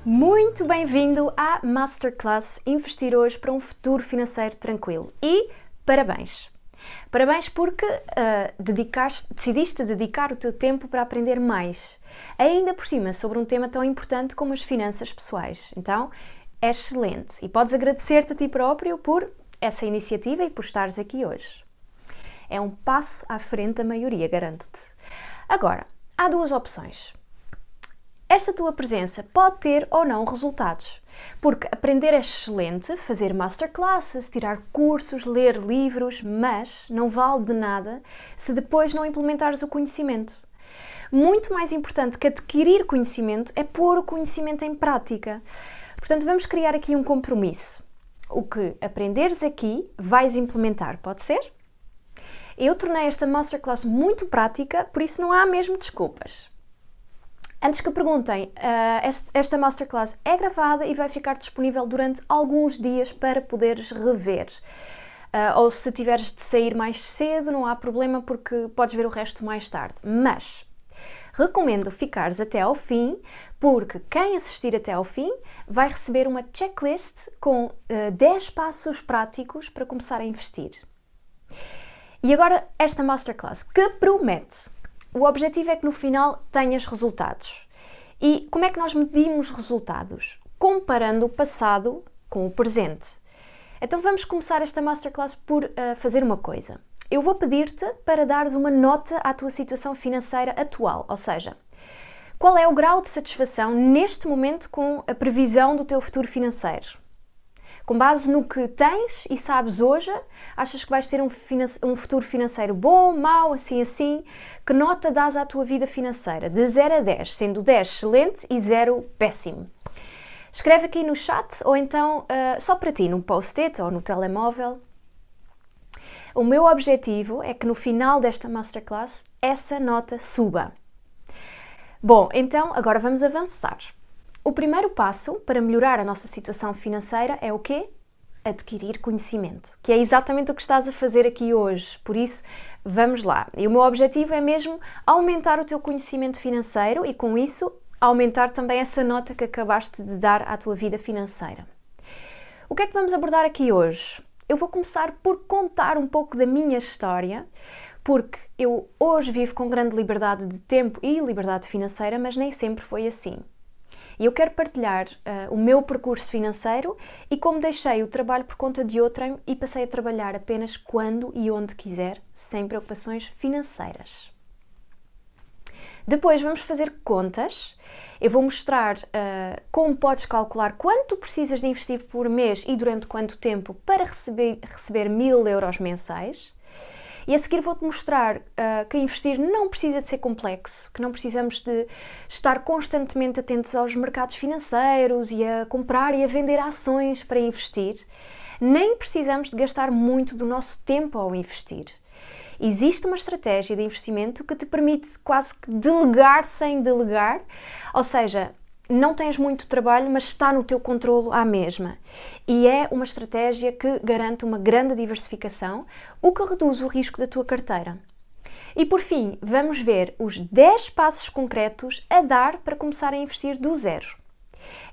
Muito bem-vindo à Masterclass Investir Hoje para um Futuro Financeiro Tranquilo e parabéns! Parabéns porque decidiste dedicar o teu tempo para aprender mais, ainda por cima sobre um tema tão importante como as finanças pessoais. Então, é excelente e podes agradecer-te a ti próprio por essa iniciativa e por estares aqui hoje. É um passo à frente da maioria, garanto-te. Agora, há duas opções. Esta tua presença pode ter ou não resultados, porque aprender é excelente, fazer masterclasses, tirar cursos, ler livros, mas não vale de nada se depois não implementares o conhecimento. Muito mais importante que adquirir conhecimento é pôr o conhecimento em prática. Portanto, vamos criar aqui um compromisso. O que aprenderes aqui, vais implementar, pode ser? Eu tornei esta masterclass muito prática, por isso não há mesmo desculpas. Antes que perguntem, esta masterclass é gravada e vai ficar disponível durante alguns dias para poderes rever. Ou se tiveres de sair mais cedo, não há problema porque podes ver o resto mais tarde. Mas recomendo ficares até ao fim, porque quem assistir até ao fim vai receber uma checklist com 10 passos práticos para começar a investir. E agora esta masterclass que promete. O objetivo é que no final tenhas resultados. E como é que nós medimos resultados? Comparando o passado com o presente. Então vamos começar esta masterclass por fazer uma coisa. Eu vou pedir-te para dares uma nota à tua situação financeira atual, ou seja, qual é o grau de satisfação neste momento com a previsão do teu futuro financeiro? Com base no que tens e sabes hoje, achas que vais ter um futuro financeiro bom, mau, assim? Que nota dás à tua vida financeira? De 0 a 10, sendo 10 excelente e 0 péssimo. Escreve aqui no chat ou então só para ti, num post-it ou no telemóvel. O meu objetivo é que no final desta masterclass essa nota suba. Bom, então agora vamos avançar. O primeiro passo para melhorar a nossa situação financeira é o quê? Adquirir conhecimento, que é exatamente o que estás a fazer aqui hoje. Por isso, vamos lá. E o meu objetivo é mesmo aumentar o teu conhecimento financeiro e, com isso, aumentar também essa nota que acabaste de dar à tua vida financeira. O que é que vamos abordar aqui hoje? Eu vou começar por contar um pouco da minha história, porque eu hoje vivo com grande liberdade de tempo e liberdade financeira, mas nem sempre foi assim. E eu quero partilhar o meu percurso financeiro e como deixei o trabalho por conta de outrem e passei a trabalhar apenas quando e onde quiser, sem preocupações financeiras. Depois vamos fazer contas. Eu vou mostrar como podes calcular quanto precisas de investir por mês e durante quanto tempo para receber 1.000 euros mensais. E a seguir vou-te mostrar que investir não precisa de ser complexo, que não precisamos de estar constantemente atentos aos mercados financeiros e a comprar e a vender ações para investir. Nem precisamos de gastar muito do nosso tempo ao investir. Existe uma estratégia de investimento que te permite quase que delegar sem delegar, ou seja, não tens muito trabalho, mas está no teu controlo à mesma. E é uma estratégia que garante uma grande diversificação, o que reduz o risco da tua carteira. E por fim, vamos ver os 10 passos concretos a dar para começar a investir do zero.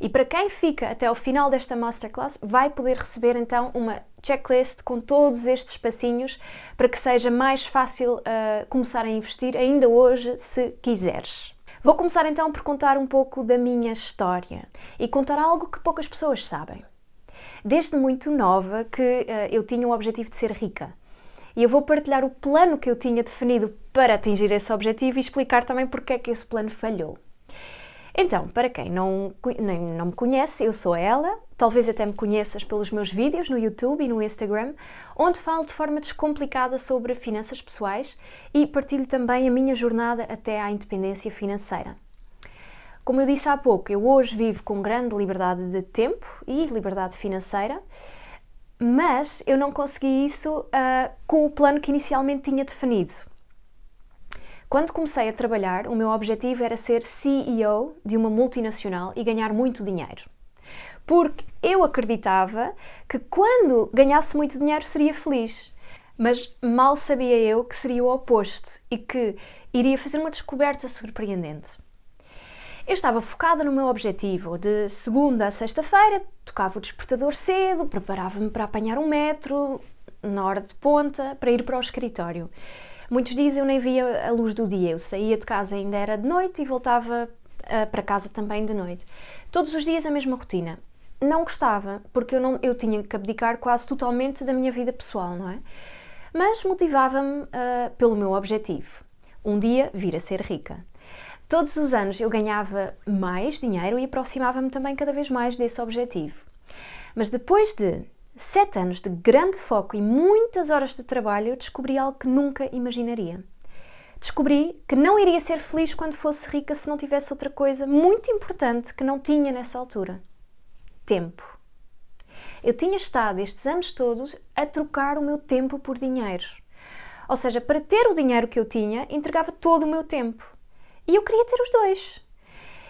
E para quem fica até ao final desta masterclass, vai poder receber então uma checklist com todos estes passinhos para que seja mais fácil começar a investir ainda hoje, se quiseres. Vou começar então por contar um pouco da minha história e contar algo que poucas pessoas sabem. Desde muito nova que eu tinha o objetivo de ser rica. E eu vou partilhar o plano que eu tinha definido para atingir esse objetivo e explicar também porque é que esse plano falhou. Então, para quem não me conhece, eu sou a Ela, talvez até me conheças pelos meus vídeos no YouTube e no Instagram, onde falo de forma descomplicada sobre finanças pessoais e partilho também a minha jornada até à independência financeira. Como eu disse há pouco, eu hoje vivo com grande liberdade de tempo e liberdade financeira, mas eu não consegui isso com o plano que inicialmente tinha definido. Quando comecei a trabalhar, o meu objetivo era ser CEO de uma multinacional e ganhar muito dinheiro. Porque eu acreditava que quando ganhasse muito dinheiro seria feliz. Mas mal sabia eu que seria o oposto e que iria fazer uma descoberta surpreendente. Eu estava focada no meu objetivo. De segunda a sexta-feira, tocava o despertador cedo, preparava-me para apanhar um metro, na hora de ponta, para ir para o escritório. Muitos dias eu nem via a luz do dia, eu saía de casa ainda era de noite e voltava para casa também de noite. Todos os dias a mesma rotina. Não gostava, porque eu tinha que abdicar quase totalmente da minha vida pessoal, não é? Mas motivava-me pelo meu objetivo. Um dia vir a ser rica. Todos os anos eu ganhava mais dinheiro e aproximava-me também cada vez mais desse objetivo. Mas depois de 7 anos de grande foco e muitas horas de trabalho, eu descobri algo que nunca imaginaria. Descobri que não iria ser feliz quando fosse rica se não tivesse outra coisa muito importante que não tinha nessa altura. Tempo. Eu tinha estado estes anos todos a trocar o meu tempo por dinheiro. Ou seja, para ter o dinheiro que eu tinha, entregava todo o meu tempo. E eu queria ter os dois.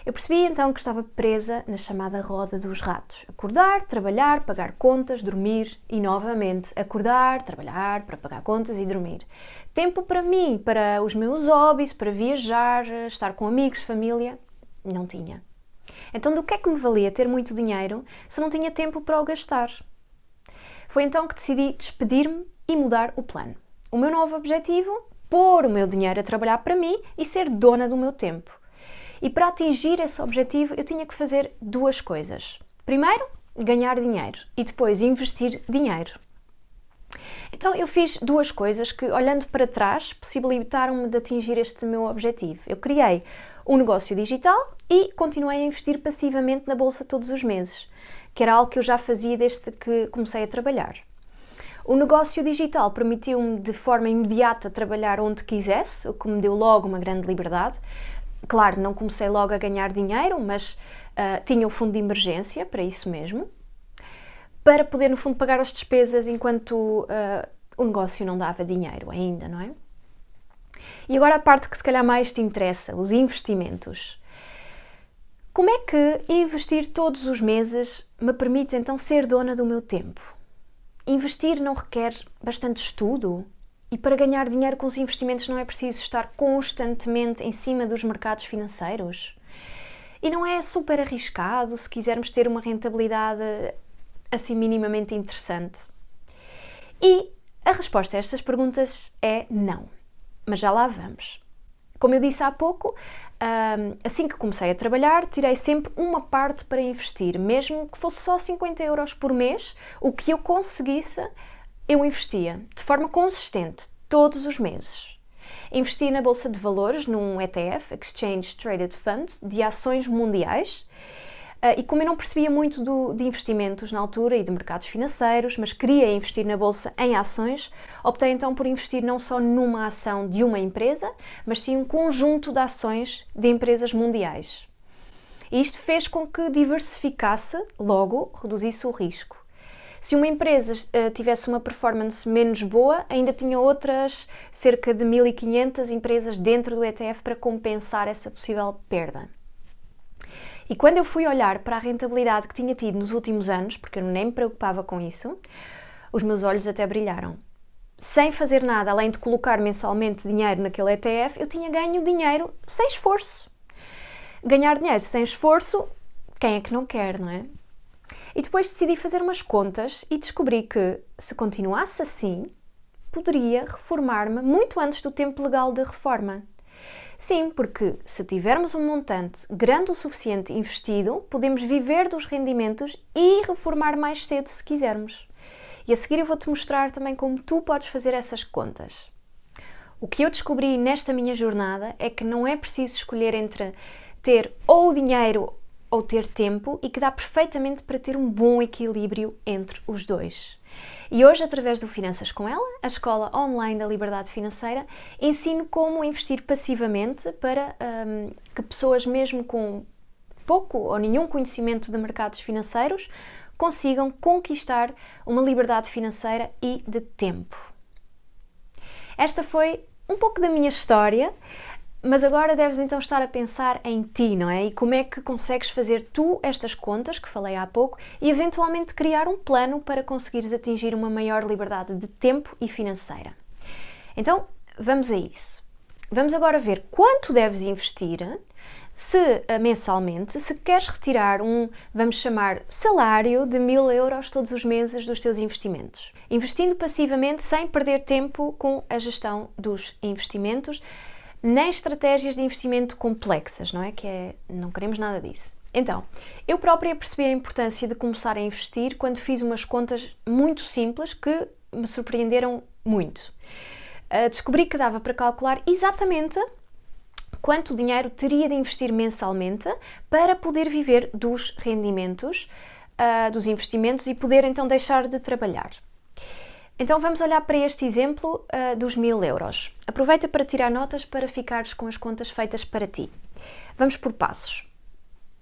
Eu percebi então que estava presa na chamada roda dos ratos. Acordar, trabalhar, pagar contas, dormir e novamente acordar, trabalhar, para pagar contas e dormir. Tempo para mim, para os meus hobbies, para viajar, estar com amigos, família, não tinha. Então do que é que me valia ter muito dinheiro se não tinha tempo para o gastar? Foi então que decidi despedir-me e mudar o plano. O meu novo objetivo, pôr o meu dinheiro a trabalhar para mim e ser dona do meu tempo. E para atingir esse objetivo eu tinha que fazer 2 coisas. Primeiro, ganhar dinheiro e depois investir dinheiro. Então eu fiz 2 coisas que, olhando para trás, possibilitaram-me de atingir este meu objetivo. Eu criei um negócio digital e continuei a investir passivamente na bolsa todos os meses, que era algo que eu já fazia desde que comecei a trabalhar. O negócio digital permitiu-me de forma imediata trabalhar onde quisesse, o que me deu logo uma grande liberdade. Claro, não comecei logo a ganhar dinheiro, mas tinha o fundo de emergência para isso mesmo, para poder, no fundo, pagar as despesas enquanto o negócio não dava dinheiro ainda, não é? E agora a parte que se calhar mais te interessa, os investimentos. Como é que investir todos os meses me permite então ser dona do meu tempo? Investir não requer bastante estudo? E para ganhar dinheiro com os investimentos não é preciso estar constantemente em cima dos mercados financeiros? E não é super arriscado se quisermos ter uma rentabilidade assim minimamente interessante? E a resposta a estas perguntas é não. Mas já lá vamos. Como eu disse há pouco, assim que comecei a trabalhar, tirei sempre uma parte para investir, mesmo que fosse só 50 euros por mês, o que eu conseguisse, eu investia de forma consistente, todos os meses. Investi na Bolsa de Valores, num ETF, Exchange Traded Fund, de ações mundiais. E como eu não percebia muito de investimentos na altura e de mercados financeiros, mas queria investir na Bolsa em ações, optei então por investir não só numa ação de uma empresa, mas sim um conjunto de ações de empresas mundiais. E isto fez com que diversificasse, logo reduzisse o risco. Se uma empresa tivesse uma performance menos boa, ainda tinha outras cerca de 1.500 empresas dentro do ETF para compensar essa possível perda. E quando eu fui olhar para a rentabilidade que tinha tido nos últimos anos, porque eu nem me preocupava com isso, os meus olhos até brilharam. Sem fazer nada, além de colocar mensalmente dinheiro naquele ETF, eu tinha ganho dinheiro sem esforço. Ganhar dinheiro sem esforço, quem é que não quer, não é? E depois decidi fazer umas contas e descobri que, se continuasse assim, poderia reformar-me muito antes do tempo legal de reforma. Sim, porque se tivermos um montante grande o suficiente investido, podemos viver dos rendimentos e reformar mais cedo se quisermos. E a seguir eu vou-te mostrar também como tu podes fazer essas contas. O que eu descobri nesta minha jornada é que não é preciso escolher entre ter ou dinheiro ou ter tempo e que dá perfeitamente para ter um bom equilíbrio entre os dois. E hoje, através do Finanças com Ela, a escola online da liberdade financeira, ensino como investir passivamente para que pessoas mesmo com pouco ou nenhum conhecimento de mercados financeiros consigam conquistar uma liberdade financeira e de tempo. Esta foi um pouco da minha história, mas agora deves então estar a pensar em ti, não é? E como é que consegues fazer tu estas contas, que falei há pouco, e eventualmente criar um plano para conseguires atingir uma maior liberdade de tempo e financeira. Então, vamos a isso. Vamos agora ver quanto deves investir Se mensalmente, se queres retirar vamos chamar, salário de 1000 euros todos os meses dos teus investimentos, investindo passivamente sem perder tempo com a gestão dos investimentos, nem estratégias de investimento complexas, não queremos nada disso. Então, eu própria percebi a importância de começar a investir quando fiz umas contas muito simples que me surpreenderam muito. Descobri que dava para calcular exatamente quanto dinheiro teria de investir mensalmente para poder viver dos rendimentos, dos investimentos e poder então deixar de trabalhar. Então vamos olhar para este exemplo dos 1000 euros. Aproveita para tirar notas para ficares com as contas feitas para ti. Vamos por passos.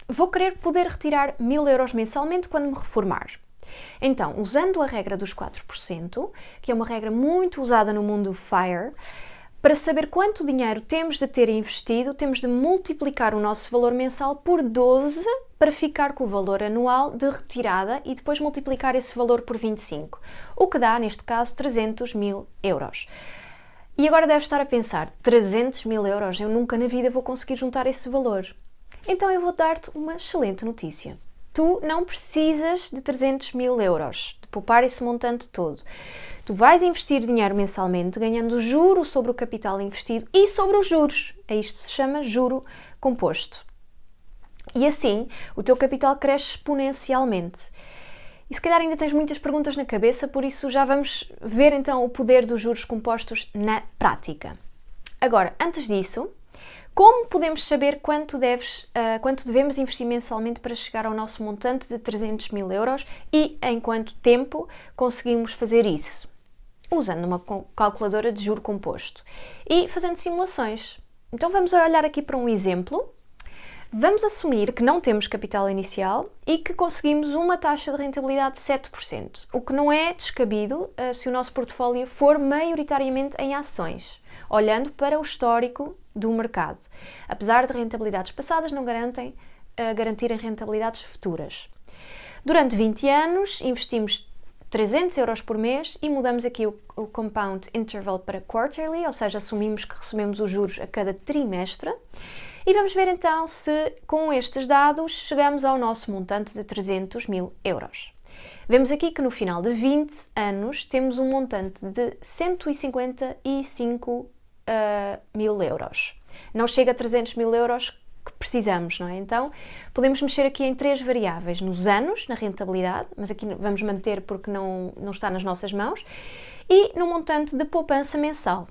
Vou querer poder retirar 1000 euros mensalmente quando me reformar. Então, usando a regra dos 4%, que é uma regra muito usada no mundo FIRE, para saber quanto dinheiro temos de ter investido, temos de multiplicar o nosso valor mensal por 12 para ficar com o valor anual de retirada e depois multiplicar esse valor por 25, o que dá, neste caso, 300 mil euros. E agora deves estar a pensar, 300 mil euros, eu nunca na vida vou conseguir juntar esse valor. Então eu vou dar-te uma excelente notícia. Tu não precisas de 300 mil euros, de poupar esse montante todo. Tu vais investir dinheiro mensalmente, ganhando juro sobre o capital investido e sobre os juros. Isto se chama juro composto. E assim, o teu capital cresce exponencialmente. E se calhar ainda tens muitas perguntas na cabeça, por isso já vamos ver então o poder dos juros compostos na prática. Agora, antes disso, como podemos saber quanto devemos investir mensalmente para chegar ao nosso montante de 300 mil euros e em quanto tempo conseguimos fazer isso? Usando uma calculadora de juro composto e fazendo simulações. Então vamos olhar aqui para um exemplo. Vamos assumir que não temos capital inicial e que conseguimos uma taxa de rentabilidade de 7%, o que não é descabido se o nosso portfólio for maioritariamente em ações, olhando para o histórico do mercado, apesar de rentabilidades passadas não garantirem rentabilidades futuras. Durante 20 anos investimos 300 euros por mês e mudamos aqui o compound interval para quarterly, ou seja, assumimos que recebemos os juros a cada trimestre. E vamos ver então se com estes dados chegamos ao nosso montante de 300 mil euros. Vemos aqui que no final de 20 anos temos um montante de 155 mil euros. Não chega a 300 mil euros que precisamos, não é? Então podemos mexer aqui em 3 variáveis, nos anos, na rentabilidade, mas aqui vamos manter porque não está nas nossas mãos, e no montante de poupança mensal.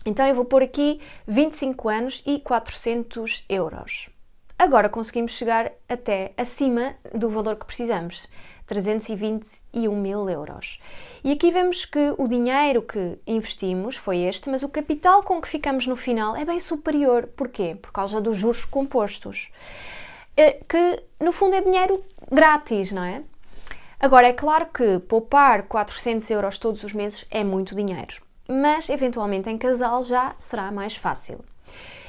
Então eu vou pôr aqui 25 anos e 400 euros. Agora conseguimos chegar até acima do valor que precisamos, 321 mil euros. E aqui vemos que o dinheiro que investimos foi este, mas o capital com que ficamos no final é bem superior. Porquê? Por causa dos juros compostos, que no fundo é dinheiro grátis, não é? Agora, é claro que poupar 400 euros todos os meses é muito dinheiro, mas eventualmente em casal já será mais fácil.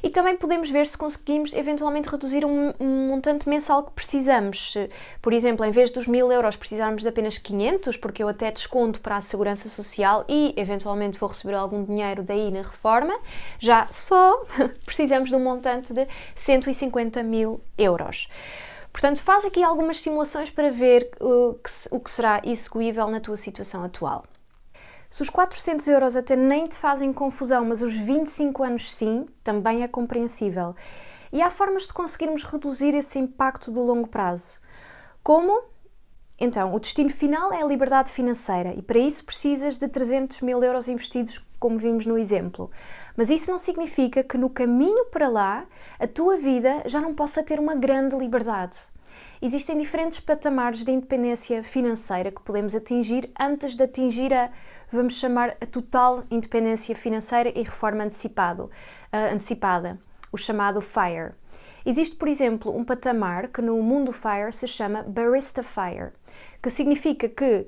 E também podemos ver se conseguimos eventualmente reduzir um montante mensal que precisamos. Se, por exemplo, em vez dos 1000 euros precisarmos de apenas 500, porque eu até desconto para a Segurança Social e eventualmente vou receber algum dinheiro daí na reforma, já só precisamos de um montante de 150 mil euros. Portanto, faz aqui algumas simulações para ver o que será execuível na tua situação atual. Se os 400 euros até nem te fazem confusão, mas os 25 anos sim, também é compreensível. E há formas de conseguirmos reduzir esse impacto do longo prazo. Como? Então, o destino final é a liberdade financeira e para isso precisas de 300 mil euros investidos, como vimos no exemplo. Mas isso não significa que no caminho para lá a tua vida já não possa ter uma grande liberdade. Existem diferentes patamares de independência financeira que podemos atingir antes de atingir vamos chamar, a total independência financeira e reforma antecipada, o chamado FIRE. Existe, por exemplo, um patamar que no mundo FIRE se chama Barista FIRE, que significa que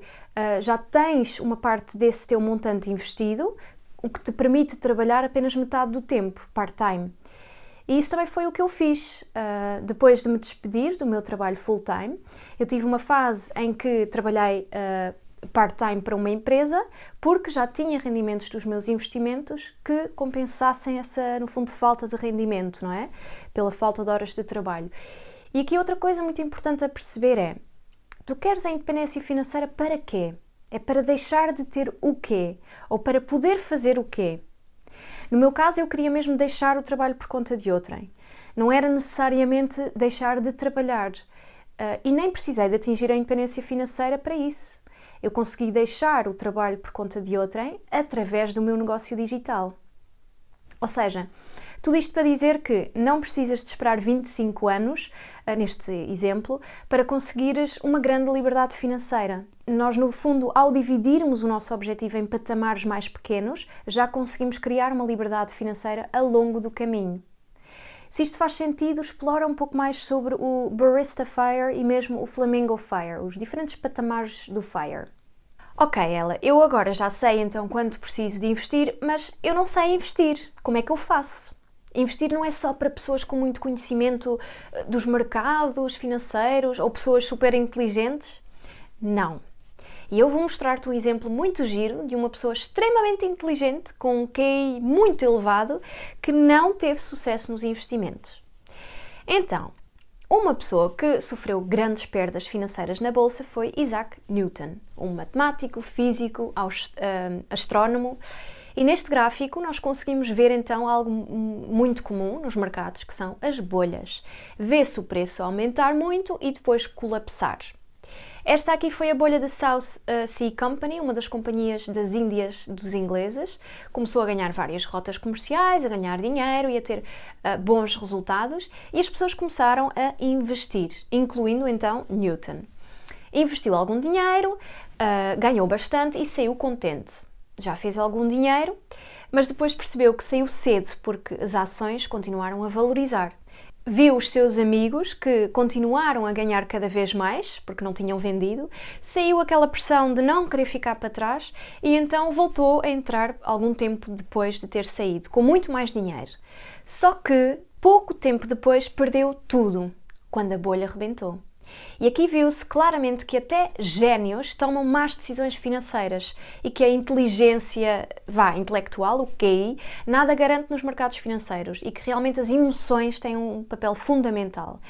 já tens uma parte desse teu montante investido, o que te permite trabalhar apenas metade do tempo, part-time. E isso também foi o que eu fiz depois de me despedir do meu trabalho full-time. Eu tive uma fase em que trabalhei part-time para uma empresa, porque já tinha rendimentos dos meus investimentos que compensassem essa, no fundo, falta de rendimento, não é? Pela falta de horas de trabalho. E aqui outra coisa muito importante a perceber é, tu queres a independência financeira para quê? É para deixar de ter o quê? Ou para poder fazer o quê? No meu caso, eu queria mesmo deixar o trabalho por conta de outrem. Não era necessariamente deixar de trabalhar. E nem precisei de atingir a independência financeira para isso. Eu consegui deixar o trabalho por conta de outrem através do meu negócio digital. Ou seja, tudo isto para dizer que não precisas de esperar 25 anos, neste exemplo, para conseguires uma grande liberdade financeira. Nós, no fundo, ao dividirmos o nosso objetivo em patamares mais pequenos, já conseguimos criar uma liberdade financeira ao longo do caminho. Se isto faz sentido, explora um pouco mais sobre o Barista FIRE e mesmo o Flamingo FIRE, os diferentes patamares do FIRE. Ok, Ela, eu agora já sei então quanto preciso de investir, mas eu não sei investir. Como é que eu faço? Investir não é só para pessoas com muito conhecimento dos mercados financeiros ou pessoas super inteligentes? Não. E eu vou mostrar-te um exemplo muito giro de uma pessoa extremamente inteligente, com um QI muito elevado, que não teve sucesso nos investimentos. Então, uma pessoa que sofreu grandes perdas financeiras na bolsa foi Isaac Newton, um matemático, físico, astrónomo. E neste gráfico nós conseguimos ver então algo muito comum nos mercados, que são as bolhas. Vê-se o preço aumentar muito e depois colapsar. Esta aqui foi a bolha da South Sea Company, uma das companhias das Índias dos ingleses. Começou a ganhar várias rotas comerciais, a ganhar dinheiro e a ter bons resultados, e as pessoas começaram a investir, incluindo então Newton. Investiu algum dinheiro, ganhou bastante e saiu contente. Já fez algum dinheiro, mas depois percebeu que saiu cedo porque as ações continuaram a valorizar. Viu os seus amigos que continuaram a ganhar cada vez mais, porque não tinham vendido, saiu aquela pressão de não querer ficar para trás e então voltou a entrar algum tempo depois de ter saído, com muito mais dinheiro. Só que pouco tempo depois perdeu tudo, quando a bolha rebentou. E aqui viu-se claramente que até génios tomam más decisões financeiras e que a inteligência intelectual, o QI, nada garante nos mercados financeiros e que realmente as emoções têm um papel fundamental.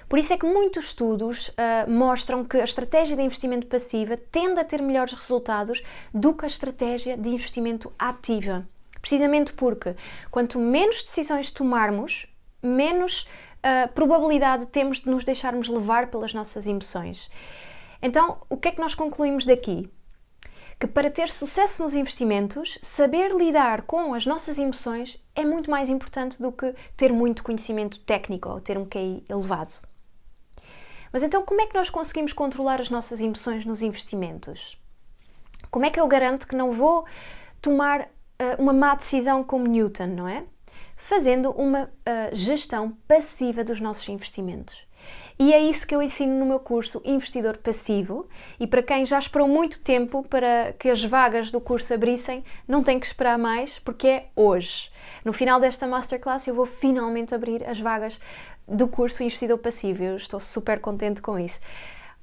Por isso é que muitos estudos mostram que a estratégia de investimento passiva tende a ter melhores resultados do que a estratégia de investimento ativa. Precisamente porque quanto menos decisões tomarmos, menos probabilidade temos de nos deixarmos levar pelas nossas emoções. Então, o que é que nós concluímos daqui? Que para ter sucesso nos investimentos, saber lidar com as nossas emoções é muito mais importante do que ter muito conhecimento técnico ou ter um QI elevado. Mas então, como é que nós conseguimos controlar as nossas emoções nos investimentos? Como é que eu garanto que não vou tomar uma má decisão como Newton, não é? Fazendo uma gestão passiva dos nossos investimentos. E é isso que eu ensino no meu curso Investidor Passivo, e para quem já esperou muito tempo para que as vagas do curso abrissem, não tem que esperar mais, porque é hoje. No final desta Masterclass eu vou finalmente abrir as vagas do curso Investidor Passivo, eu estou super contente com isso.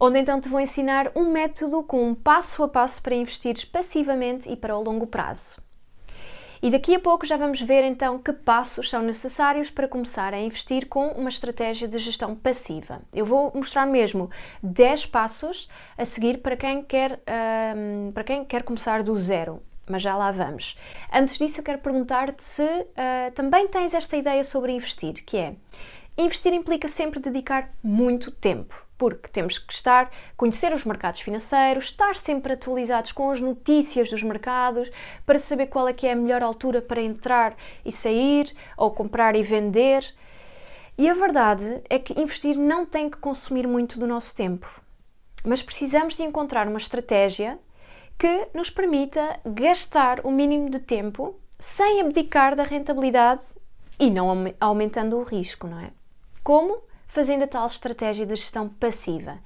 Onde então te vou ensinar um método com um passo a passo para investires passivamente e para o longo prazo. E daqui a pouco já vamos ver então que passos são necessários para começar a investir com uma estratégia de gestão passiva. Eu vou mostrar mesmo 10 passos a seguir para quem quer começar do zero, mas já lá vamos. Antes disso eu quero perguntar-te se também tens esta ideia sobre investir, que é: investir implica sempre dedicar muito tempo, porque temos que conhecer os mercados financeiros, estar sempre atualizados com as notícias dos mercados, para saber qual é que é a melhor altura para entrar e sair, ou comprar e vender. E a verdade é que investir não tem que consumir muito do nosso tempo, mas precisamos de encontrar uma estratégia que nos permita gastar o mínimo de tempo sem abdicar da rentabilidade e não aumentando o risco, não é? Como? Fazendo a tal estratégia de gestão passiva.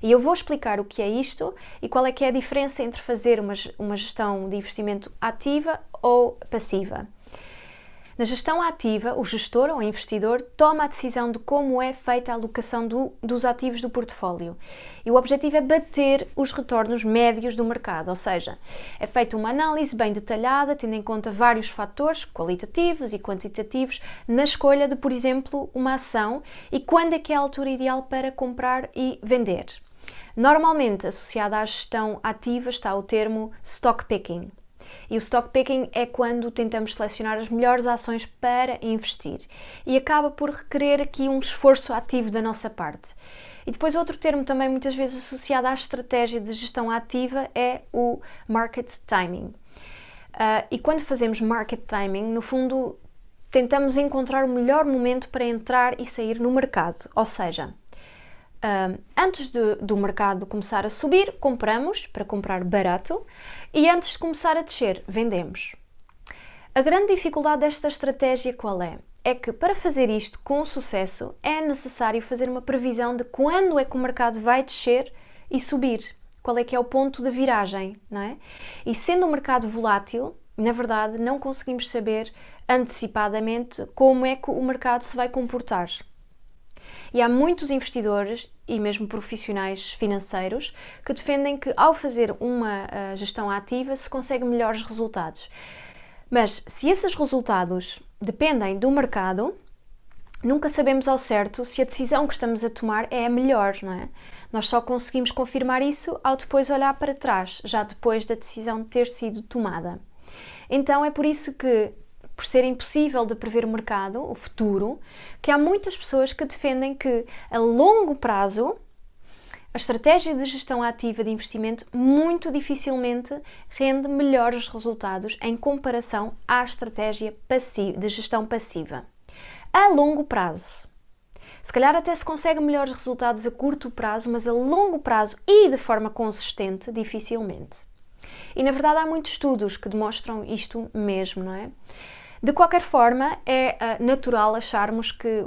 E eu vou explicar o que é isto e qual é que é a diferença entre fazer uma gestão de investimento ativa ou passiva. Na gestão ativa, o gestor ou investidor toma a decisão de como é feita a alocação dos ativos do portfólio. E o objetivo é bater os retornos médios do mercado, ou seja, é feita uma análise bem detalhada, tendo em conta vários fatores qualitativos e quantitativos na escolha de, por exemplo, uma ação e quando é que é a altura ideal para comprar e vender. Normalmente, associada à gestão ativa está o termo stock picking. E o stock picking é quando tentamos selecionar as melhores ações para investir e acaba por requerer aqui um esforço ativo da nossa parte. E depois outro termo também muitas vezes associado à estratégia de gestão ativa é o market timing. E quando fazemos market timing, no fundo, tentamos encontrar o melhor momento para entrar e sair no mercado, ou seja, antes do mercado começar a subir, compramos para comprar barato e antes de começar a descer, vendemos. A grande dificuldade desta estratégia qual é? É que para fazer isto com sucesso é necessário fazer uma previsão de quando é que o mercado vai descer e subir. Qual é que é o ponto de viragem, não é? E sendo um mercado volátil, na verdade não conseguimos saber antecipadamente como é que o mercado se vai comportar. E há muitos investidores e mesmo profissionais financeiros que defendem que ao fazer uma gestão ativa se consegue melhores resultados. Mas se esses resultados dependem do mercado, nunca sabemos ao certo se a decisão que estamos a tomar é a melhor, não é? Nós só conseguimos confirmar isso ao depois olhar para trás, já depois da decisão ter sido tomada. Então é por isso que, por ser impossível de prever o mercado, o futuro, que há muitas pessoas que defendem que a longo prazo a estratégia de gestão ativa de investimento muito dificilmente rende melhores resultados em comparação à estratégia de gestão passiva. A longo prazo. Se calhar até se consegue melhores resultados a curto prazo, mas a longo prazo e de forma consistente, dificilmente. E na verdade há muitos estudos que demonstram isto mesmo, não é? De qualquer forma, é natural acharmos que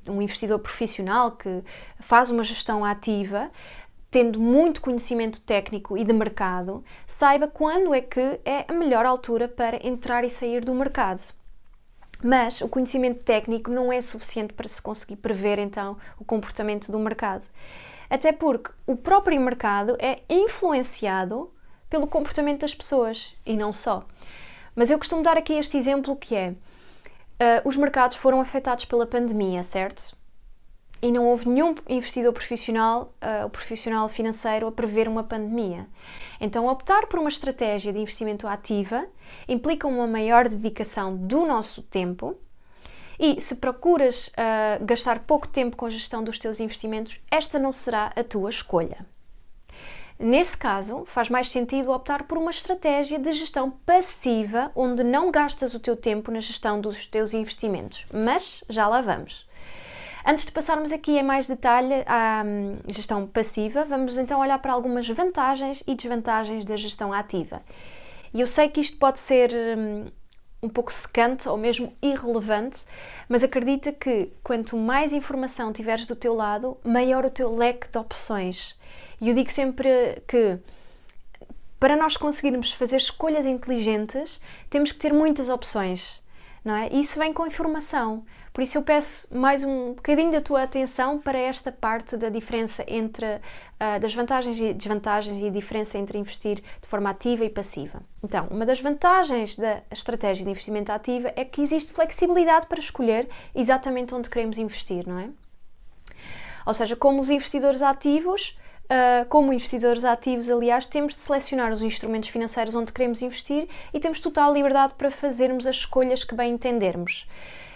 um investidor profissional que faz uma gestão ativa, tendo muito conhecimento técnico e de mercado, saiba quando é que é a melhor altura para entrar e sair do mercado. Mas o conhecimento técnico não é suficiente para se conseguir prever, então, o comportamento do mercado. Até porque o próprio mercado é influenciado pelo comportamento das pessoas e não só. Mas eu costumo dar aqui este exemplo que é, os mercados foram afetados pela pandemia, certo? E não houve nenhum investidor profissional ou profissional financeiro a prever uma pandemia. Então, optar por uma estratégia de investimento ativa implica uma maior dedicação do nosso tempo e se procuras gastar pouco tempo com a gestão dos teus investimentos, esta não será a tua escolha. Nesse caso, faz mais sentido optar por uma estratégia de gestão passiva, onde não gastas o teu tempo na gestão dos teus investimentos. Mas já lá vamos. Antes de passarmos aqui em mais detalhe à gestão passiva, vamos então olhar para algumas vantagens e desvantagens da gestão ativa. E eu sei que isto pode ser um pouco secante ou mesmo irrelevante, mas acredita que quanto mais informação tiveres do teu lado, maior o teu leque de opções. E eu digo sempre que para nós conseguirmos fazer escolhas inteligentes, temos que ter muitas opções, não é? E isso vem com informação. Por isso eu peço mais um bocadinho da tua atenção para esta parte da diferença entre das vantagens e desvantagens e a diferença entre investir de forma ativa e passiva. Então, uma das vantagens da estratégia de investimento ativa é que existe flexibilidade para escolher exatamente onde queremos investir, não é? Ou seja, como investidores ativos, aliás, temos de selecionar os instrumentos financeiros onde queremos investir e temos total liberdade para fazermos as escolhas que bem entendermos.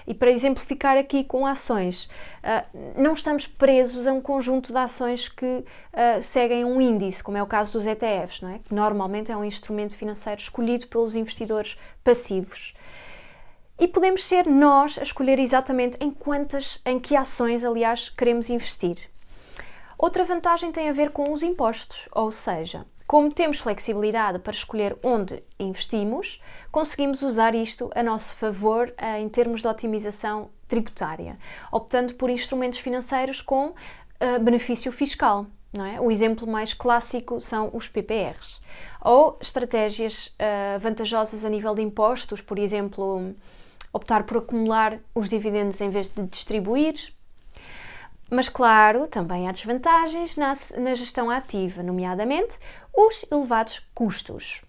E para exemplificar aqui com ações, não estamos presos a um conjunto de ações que seguem um índice, como é o caso dos ETFs, não é? Que normalmente é um instrumento financeiro escolhido pelos investidores passivos. E podemos ser nós a escolher exatamente em que ações, aliás, queremos investir. Outra vantagem tem a ver com os impostos, ou seja, como temos flexibilidade para escolher onde investimos, conseguimos usar isto a nosso favor em termos de otimização tributária, optando por instrumentos financeiros com benefício fiscal, não é? O exemplo mais clássico são os PPRs, ou estratégias vantajosas a nível de impostos, por exemplo, optar por acumular os dividendos em vez de distribuir. Mas, claro, também há desvantagens na gestão ativa, nomeadamente os elevados custos.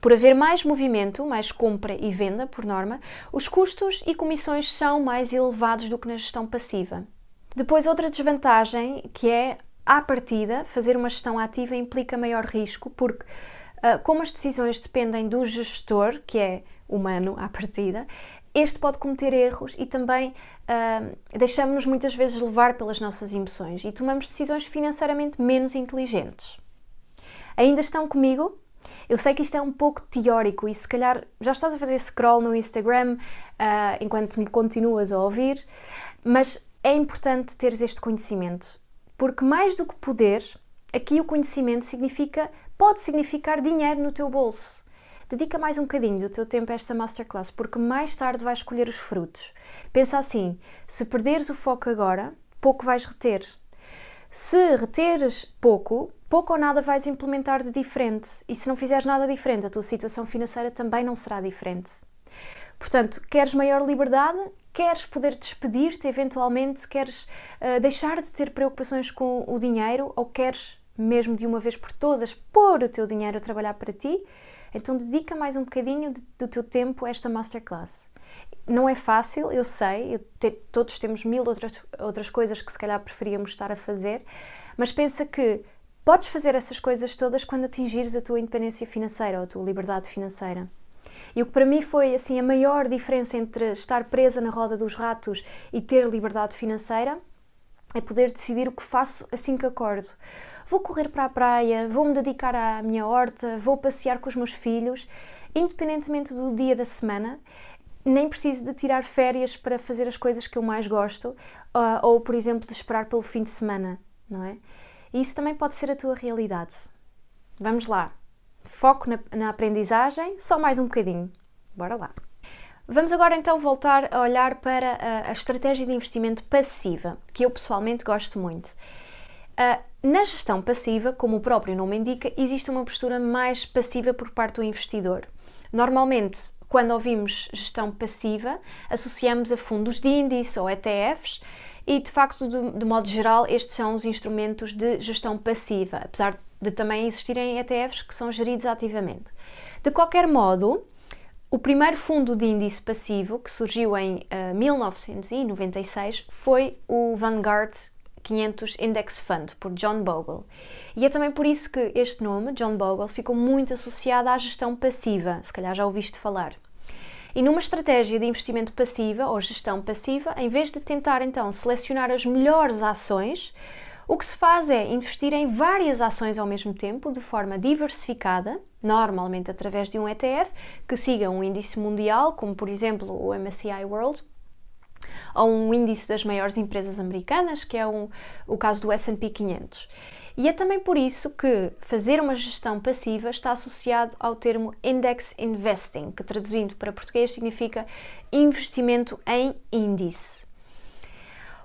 Por haver mais movimento, mais compra e venda, por norma, os custos e comissões são mais elevados do que na gestão passiva. Depois, outra desvantagem, que é, à partida, fazer uma gestão ativa implica maior risco, porque como as decisões dependem do gestor, que é humano à partida, este pode cometer erros e também deixamos-nos muitas vezes levar pelas nossas emoções e tomamos decisões financeiramente menos inteligentes. Ainda estão comigo? Eu sei que isto é um pouco teórico e se calhar já estás a fazer scroll no Instagram enquanto me continuas a ouvir, mas é importante teres este conhecimento, porque mais do que poder, aqui o conhecimento pode significar dinheiro no teu bolso. Dedica mais um bocadinho do teu tempo a esta masterclass, porque mais tarde vais colher os frutos. Pensa assim, se perderes o foco agora, pouco vais reter. Se reteres pouco ou nada vais implementar de diferente. E se não fizeres nada diferente, a tua situação financeira também não será diferente. Portanto, queres maior liberdade? Queres poder despedir-te eventualmente? Queres deixar de ter preocupações com o dinheiro? Ou queres, mesmo de uma vez por todas, pôr o teu dinheiro a trabalhar para ti? Então dedica mais um bocadinho do teu tempo a esta masterclass. Não é fácil, eu sei, todos temos mil outras coisas que se calhar preferíamos estar a fazer, mas pensa que podes fazer essas coisas todas quando atingires a tua independência financeira ou a tua liberdade financeira. E o que para mim foi assim, a maior diferença entre estar presa na roda dos ratos e ter liberdade financeira é poder decidir o que faço assim que acordo. Vou correr para a praia, vou-me dedicar à minha horta, vou passear com os meus filhos, independentemente do dia da semana, nem preciso de tirar férias para fazer as coisas que eu mais gosto, ou, por exemplo, de esperar pelo fim de semana, não é? E isso também pode ser a tua realidade. Vamos lá. Foco na aprendizagem, só mais um bocadinho. Bora lá. Vamos agora então voltar a olhar para a estratégia de investimento passiva, que eu pessoalmente gosto muito. Na gestão passiva, como o próprio nome indica, existe uma postura mais passiva por parte do investidor. Normalmente, quando ouvimos gestão passiva, associamos a fundos de índice ou ETFs e, de facto, de modo geral, estes são os instrumentos de gestão passiva, apesar de também existirem ETFs que são geridos ativamente. De qualquer modo, o primeiro fundo de índice passivo, que surgiu em 1996, foi o Vanguard 500 Index Fund, por John Bogle. E é também por isso que este nome, John Bogle, ficou muito associado à gestão passiva, se calhar já ouviste falar. E numa estratégia de investimento passiva ou gestão passiva, em vez de tentar então selecionar as melhores ações, o que se faz é investir em várias ações ao mesmo tempo, de forma diversificada, normalmente através de um ETF, que siga um índice mundial, como por exemplo o MSCI World, ou um índice das maiores empresas americanas, que é o caso do S&P 500. E é também por isso que fazer uma gestão passiva está associado ao termo Index Investing, que traduzindo para português significa investimento em índice.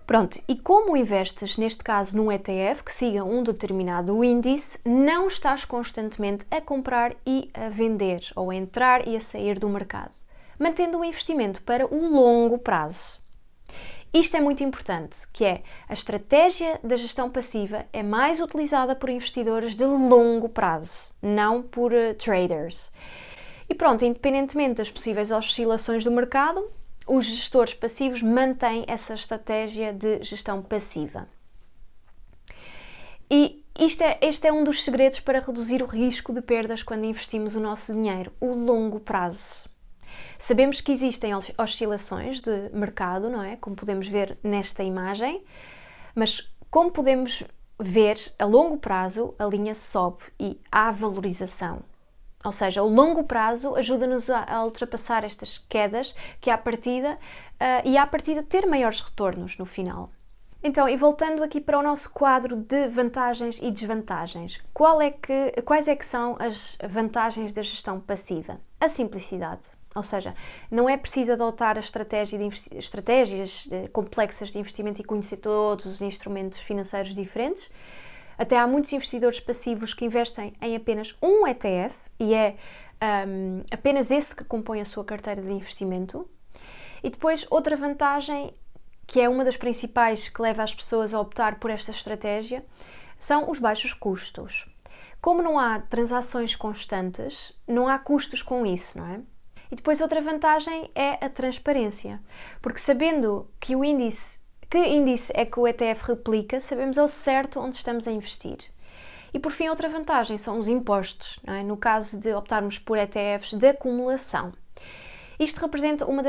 Pronto, e como investes, neste caso, num ETF que siga um determinado índice, não estás constantemente a comprar e a vender, ou a entrar e a sair do mercado, mantendo o investimento para o longo prazo. Isto é muito importante, que é a estratégia da gestão passiva é mais utilizada por investidores de longo prazo, não por traders. E pronto, independentemente das possíveis oscilações do mercado, os gestores passivos mantêm essa estratégia de gestão passiva. E este é um dos segredos para reduzir o risco de perdas quando investimos o nosso dinheiro, o longo prazo. Sabemos que existem oscilações de mercado, não é? Como podemos ver nesta imagem, mas como podemos ver, a longo prazo a linha sobe e há valorização. Ou seja, o longo prazo ajuda-nos a ultrapassar estas quedas que à partida ter maiores retornos no final. Então, e voltando aqui para o nosso quadro de vantagens e desvantagens, quais é que são as vantagens da gestão passiva? A simplicidade. Ou seja, não é preciso adotar a estratégias complexas de investimento e conhecer todos os instrumentos financeiros diferentes. Até há muitos investidores passivos que investem em apenas um ETF e é apenas esse que compõe a sua carteira de investimento. E depois, outra vantagem, que é uma das principais que leva as pessoas a optar por esta estratégia, são os baixos custos. Como não há transações constantes, não há custos com isso, não é? E depois outra vantagem é a transparência, porque sabendo que índice é que o ETF replica, sabemos ao certo onde estamos a investir. E por fim, outra vantagem são os impostos, não é? No caso de optarmos por ETFs de acumulação. Isto representa uma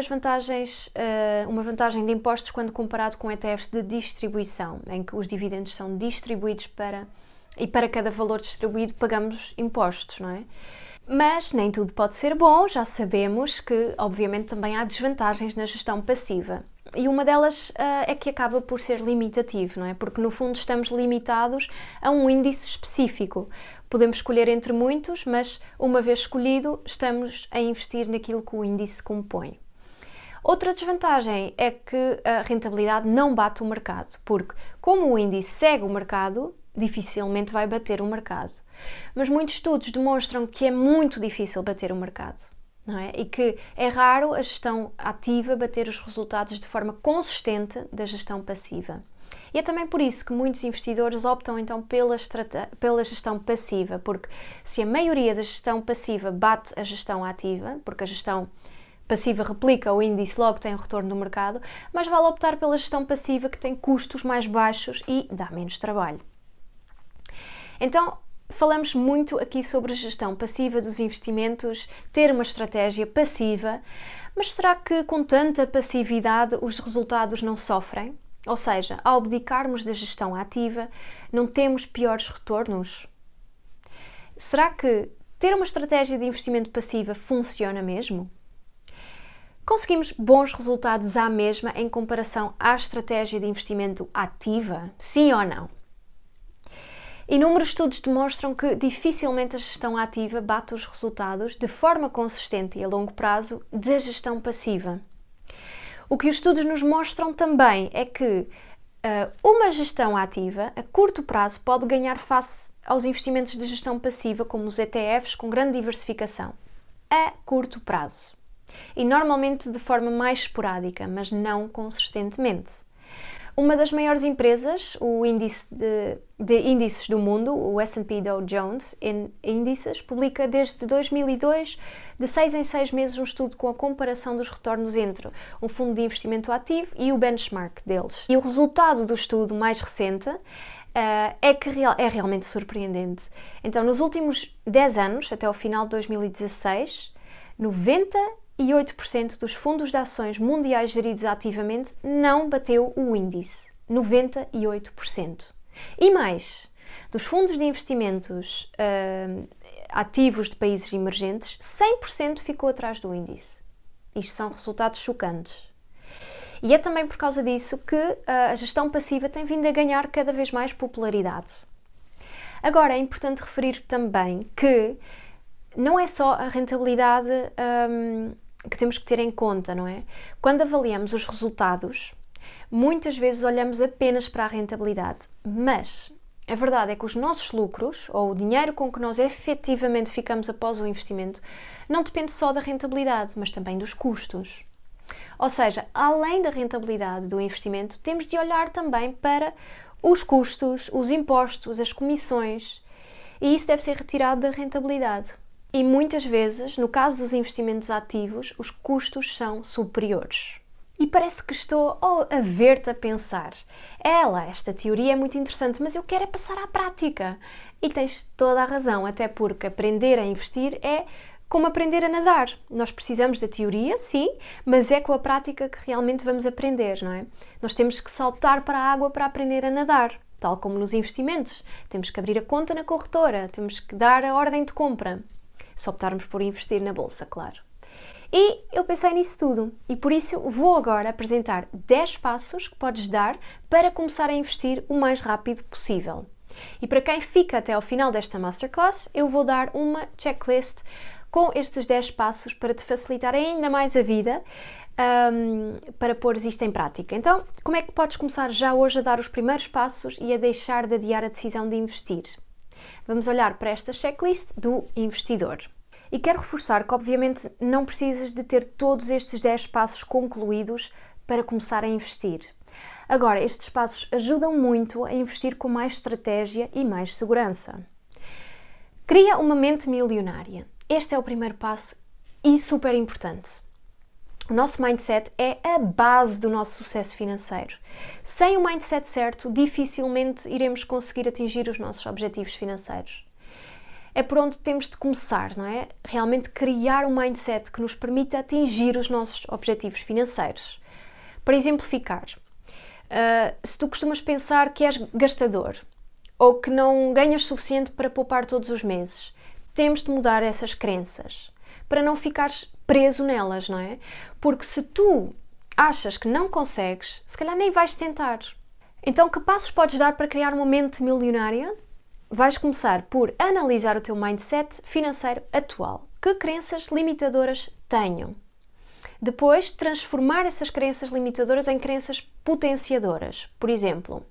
vantagem de impostos quando comparado com ETFs de distribuição, em que os dividendos são distribuídos e para cada valor distribuído pagamos impostos, não é? Mas nem tudo pode ser bom, já sabemos que obviamente também há desvantagens na gestão passiva. E uma delas é que acaba por ser limitativo, não é? Porque no fundo estamos limitados a um índice específico. Podemos escolher entre muitos, mas uma vez escolhido, estamos a investir naquilo que o índice compõe. Outra desvantagem é que a rentabilidade não bate o mercado, porque como o índice segue o mercado, dificilmente vai bater o mercado. Mas muitos estudos demonstram que é muito difícil bater o mercado, não é? E que é raro a gestão ativa bater os resultados de forma consistente da gestão passiva. E é também por isso que muitos investidores optam então pela gestão passiva, porque se a maioria da gestão passiva bate a gestão ativa, porque a gestão passiva replica o índice, logo tem um retorno no mercado, mas vale optar pela gestão passiva que tem custos mais baixos e dá menos trabalho. Então, falamos muito aqui sobre a gestão passiva dos investimentos, ter uma estratégia passiva, mas será que com tanta passividade os resultados não sofrem? Ou seja, ao abdicarmos da gestão ativa, não temos piores retornos? Será que ter uma estratégia de investimento passiva funciona mesmo? Conseguimos bons resultados à mesma em comparação à estratégia de investimento ativa? Sim ou não? Inúmeros estudos demonstram que dificilmente a gestão ativa bate os resultados de forma consistente e a longo prazo da gestão passiva. O que os estudos nos mostram também é que uma gestão ativa, a curto prazo, pode ganhar face aos investimentos de gestão passiva, como os ETFs, com grande diversificação, a curto prazo. E normalmente de forma mais esporádica, mas não consistentemente. Uma das maiores empresas, o índice de índices do mundo, o S&P Dow Jones Índices, publica desde 2002, de 6 em 6 meses, um estudo com a comparação dos retornos entre um fundo de investimento ativo e o benchmark deles. E o resultado do estudo mais recente é realmente surpreendente. Então, nos últimos 10 anos, até ao final de 2016, 98% dos fundos de ações mundiais geridos ativamente não bateu o índice. 98%. E mais, dos fundos de investimentos ativos de países emergentes, 100% ficou atrás do índice. Isto são resultados chocantes. E é também por causa disso que a gestão passiva tem vindo a ganhar cada vez mais popularidade. Agora, é importante referir também que não é só a rentabilidade que temos que ter em conta, não é? Quando avaliamos os resultados, muitas vezes olhamos apenas para a rentabilidade, mas a verdade é que os nossos lucros, ou o dinheiro com que nós efetivamente ficamos após o investimento, não depende só da rentabilidade, mas também dos custos. Ou seja, além da rentabilidade do investimento, temos de olhar também para os custos, os impostos, as comissões, e isso deve ser retirado da rentabilidade. E muitas vezes, no caso dos investimentos ativos, os custos são superiores. E parece que estou a ver-te a pensar: esta teoria é muito interessante, mas eu quero é passar à prática. E tens toda a razão, até porque aprender a investir é como aprender a nadar. Nós precisamos da teoria, sim, mas é com a prática que realmente vamos aprender, não é? Nós temos que saltar para a água para aprender a nadar, tal como nos investimentos. Temos que abrir a conta na corretora, temos que dar a ordem de compra. Se optarmos por investir na bolsa, claro. E eu pensei nisso tudo e por isso vou agora apresentar 10 passos que podes dar para começar a investir o mais rápido possível. E para quem fica até ao final desta Masterclass, eu vou dar uma checklist com estes 10 passos para te facilitar ainda mais a vida, para pôres isto em prática. Então, como é que podes começar já hoje a dar os primeiros passos e a deixar de adiar a decisão de investir? Vamos olhar para esta checklist do investidor. E quero reforçar que, obviamente, não precisas de ter todos estes 10 passos concluídos para começar a investir. Agora, estes passos ajudam muito a investir com mais estratégia e mais segurança. Cria uma mente milionária. Este é o primeiro passo e super importante. O nosso mindset é a base do nosso sucesso financeiro. Sem o mindset certo, dificilmente iremos conseguir atingir os nossos objetivos financeiros. É por onde temos de começar, não é? Realmente criar um mindset que nos permita atingir os nossos objetivos financeiros. Para exemplificar, se tu costumas pensar que és gastador ou que não ganhas suficiente para poupar todos os meses, temos de mudar essas crenças para não ficares preso nelas, não é? Porque se tu achas que não consegues, se calhar nem vais tentar. Então, que passos podes dar para criar uma mente milionária? Vais começar por analisar o teu mindset financeiro atual. Que crenças limitadoras tenho? Depois, transformar essas crenças limitadoras em crenças potenciadoras. Por exemplo,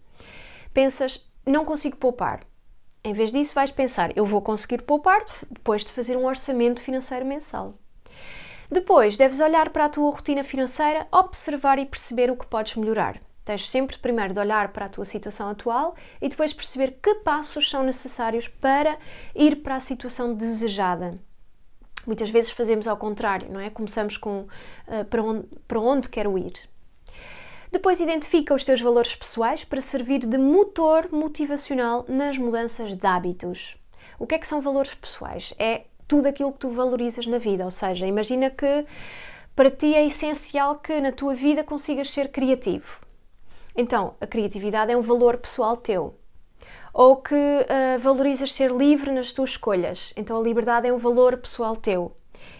pensas, não consigo poupar. Em vez disso, vais pensar, eu vou conseguir poupar depois de fazer um orçamento financeiro mensal. Depois, deves olhar para a tua rotina financeira, observar e perceber o que podes melhorar. Tens sempre primeiro de olhar para a tua situação atual e depois perceber que passos são necessários para ir para a situação desejada. Muitas vezes fazemos ao contrário, não é? Começamos com para onde quero ir. Depois identifica os teus valores pessoais para servir de motor motivacional nas mudanças de hábitos. O que é que são valores pessoais? É tudo aquilo que tu valorizas na vida, ou seja, imagina que para ti é essencial que na tua vida consigas ser criativo. Então, a criatividade é um valor pessoal teu. Ou que valorizas ser livre nas tuas escolhas. Então, a liberdade é um valor pessoal teu.